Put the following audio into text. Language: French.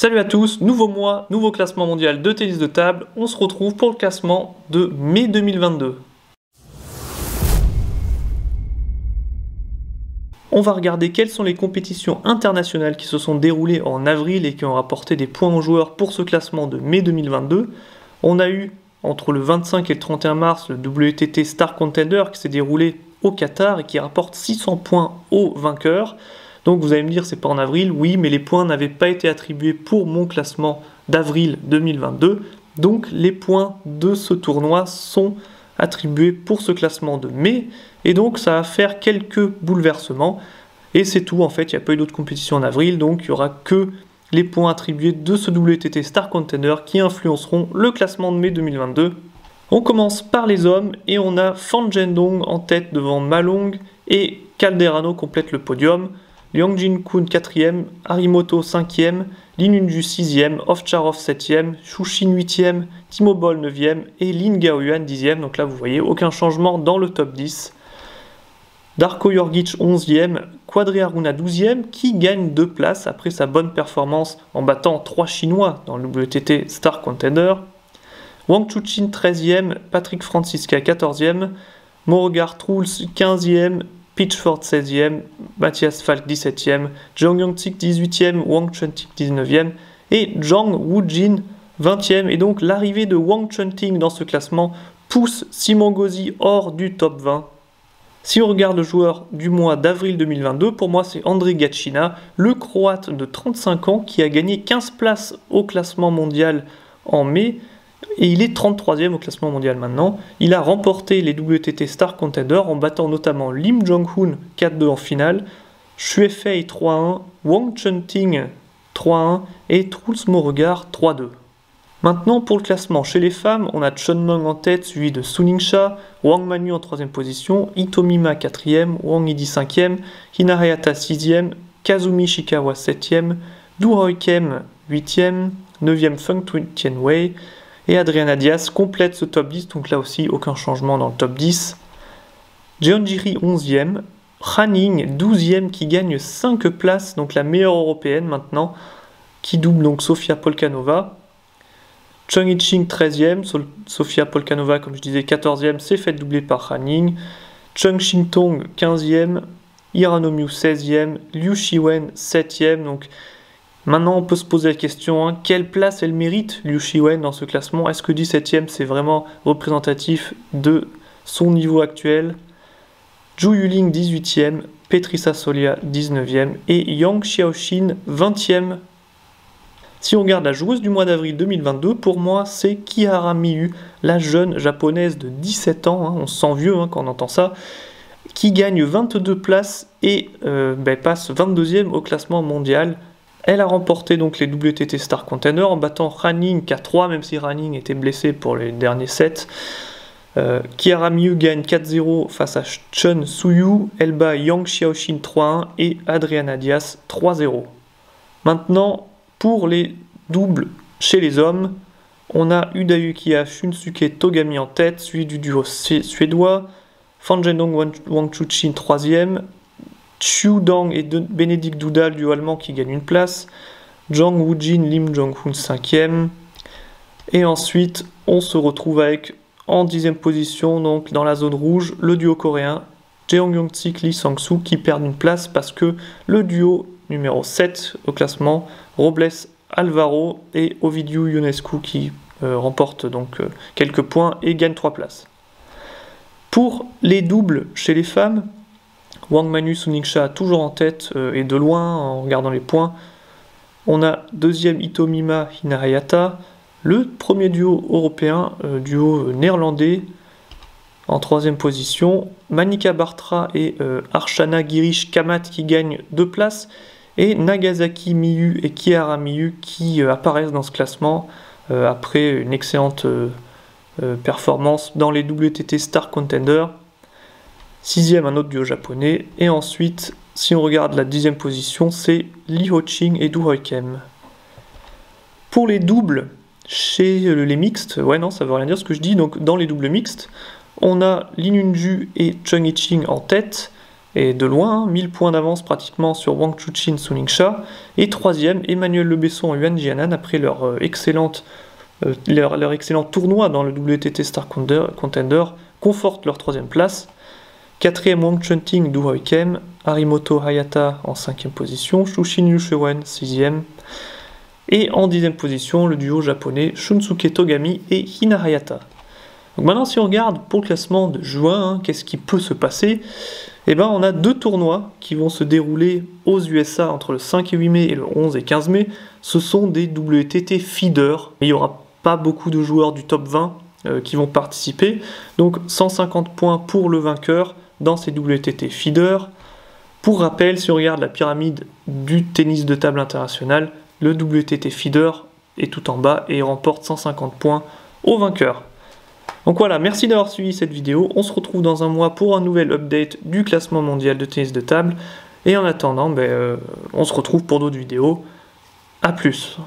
Salut à tous, nouveau mois, nouveau classement mondial de tennis de table. On se retrouve pour le classement de mai 2022. On va regarder quelles sont les compétitions internationales qui se sont déroulées en avril et qui ont rapporté des points aux joueurs pour ce classement de mai 2022. On a eu, entre le 25 et le 31 mars, le WTT Star Contender qui s'est déroulé au Qatar et qui rapporte 600 points aux vainqueurs. Donc vous allez me dire, c'est pas en avril, oui, mais les points n'avaient pas été attribués pour mon classement d'avril 2022. Donc les points de ce tournoi sont attribués pour ce classement de mai. Et donc ça va faire quelques bouleversements. Et c'est tout, en fait, il n'y a pas eu d'autres compétitions en avril, donc il n'y aura que les points attribués de ce WTT Star Contender qui influenceront le classement de mai 2022. On commence par les hommes et on a Fan Zhendong en tête devant Ma Long et Calderano complète le podium. Liang Jin-kun 4e, Harimoto 5e, Lin Yunju 6e, Ovtcharov 7e, Xu Xin 8e, Timo Boll 9e et Lin Gaoyuan 10e. Donc là vous voyez aucun changement dans le top 10. Darko Jorgic 11e, Quadriaruna 12e qui gagne 2 places après sa bonne performance en battant 3 Chinois dans le WTT Star Contender. Wang Chuqin 13e, Patrick Franziska 14e, Morgar Truls 15e, Pitchford 16e, Matthias Falk 17e, Zhang Yongtik 18e, Wang Chunting 19e et Zhang Wujin 20e. Et donc l'arrivée de Wang Chunting dans ce classement pousse Simon Gauzy hors du top 20. Si on regarde le joueur du mois d'avril 2022, pour moi c'est André Gatchina, le Croate de 35 ans qui a gagné 15 places au classement mondial en mai. Et il est 33e au classement mondial maintenant. Il a remporté les WTT Star Contender en battant notamment Lim Jong-hoon 4-2 en finale, Xue Fei 3-1, Wang Chunting 3-1 et Truls Moregar 3-2. Maintenant pour le classement chez les femmes, on a Chen Meng en tête, suivi de Su Ningxia, Wang Manyu en 3e position, Hitomi Ma 4e, Wang Yidi 5e, Hina Hayata 6e, Kazumi Shikawa 7e, Du Hoi Kem 8e, 9e Feng Tianwei, et Adriana Diaz complète ce top 10, donc là aussi aucun changement dans le top 10. Jeonjiri 11e, Han Ying 12e qui gagne 5 places, donc la meilleure européenne maintenant, qui double donc Sofia Polkanova. Cheng Yiching 13e, Sofia Polkanova comme je disais 14e, s'est fait doubler par Han Ying. Cheng Xintong 15e, Hiranomiu 16e, Liu Shiwen 7e, donc maintenant, on peut se poser la question, quelle place elle mérite, Liu Shiwen, dans ce classement? Est-ce que 17e, c'est vraiment représentatif de son niveau actuel? Zhu Yuling, 18e, Petrissa Solia, 19e, et Yang Xiaoxin, 20e. Si on regarde la joueuse du mois d'avril 2022, pour moi, c'est Kihara Miyu, la jeune japonaise de 17 ans, on se sent vieux quand on entend ça, qui gagne 22 places et passe 22e au classement mondial. Elle a remporté donc les WTT Star Contender en battant Han Ying K3, même si Han Ying était blessé pour les derniers sets. Kihara Miyu gagne 4-0 face à Chun Suyu, elle bat Yang Xiaoxin 3-1 et Adriana Diaz 3-0. Maintenant, pour les doubles chez les hommes, on a Udayukiya Shunsuke Togami en tête, suivi du duo suédois, Fan Zhendong Wang Chuqin 3e, Xu Dang et Bénédicte Doudal du allemand qui gagne une place, Zhang Wujin Lim Jong-hoon 5e, et ensuite on se retrouve avec en 10e position, donc dans la zone rouge, le duo coréen Jeong Yong-sik Lee Sang-soo qui perd une place parce que le duo numéro 7 au classement, Robles Alvaro et Ovidiu Ionescu qui remporte donc quelques points et gagne 3 places. Pour les doubles chez les femmes, Wang Manyu, Su Ningxia toujours en tête et de loin en regardant les points. On a deuxième Hitomi Ma, Hina Hayata, le premier duo européen, duo néerlandais en 3e position, Manika Bartra et Archana Girish Kamat qui gagnent 2 places, et Nagasaki Miyu et Kihara Miyu qui apparaissent dans ce classement après une excellente performance dans les WTT Star Contender. 6e, un autre duo japonais. Et ensuite, si on regarde la 10e position, c'est Lee Ho-ching et Du Hoi Kem. Pour les doubles, chez les mixtes, ouais non, ça veut rien dire ce que je dis, donc dans les doubles mixtes, on a Lin Yunju et Cheng Yiching en tête, et de loin, 1000 points d'avance pratiquement sur Wang Chuqin, Su Ningxia, et 3e, Emmanuel Le Besson et Yuan Jianan après leur excellent tournoi dans le WTT Star Contender, confortent leur 3e place. 4e, Wang Chunting, Du Huikem, Harimoto Hayata en 5e position, Shuxin Yuxuwen 6e, et en 10e position, le duo japonais Shunsuke Togami et Hina Hayata. Donc maintenant, si on regarde pour le classement de juin, qu'est-ce qui peut se passer? Eh ben, on a 2 tournois qui vont se dérouler aux USA entre le 5 et 8 mai et le 11 et 15 mai. Ce sont des WTT feeders. Il n'y aura pas beaucoup de joueurs du top 20 qui vont participer. Donc 150 points pour le vainqueur dans ces WTT feeders. Pour rappel, si on regarde la pyramide du tennis de table international, le WTT feeder est tout en bas et remporte 150 points au vainqueur. Donc voilà, merci d'avoir suivi cette vidéo. On se retrouve dans un mois pour un nouvel update du classement mondial de tennis de table. Et en attendant, on se retrouve pour d'autres vidéos. A plus.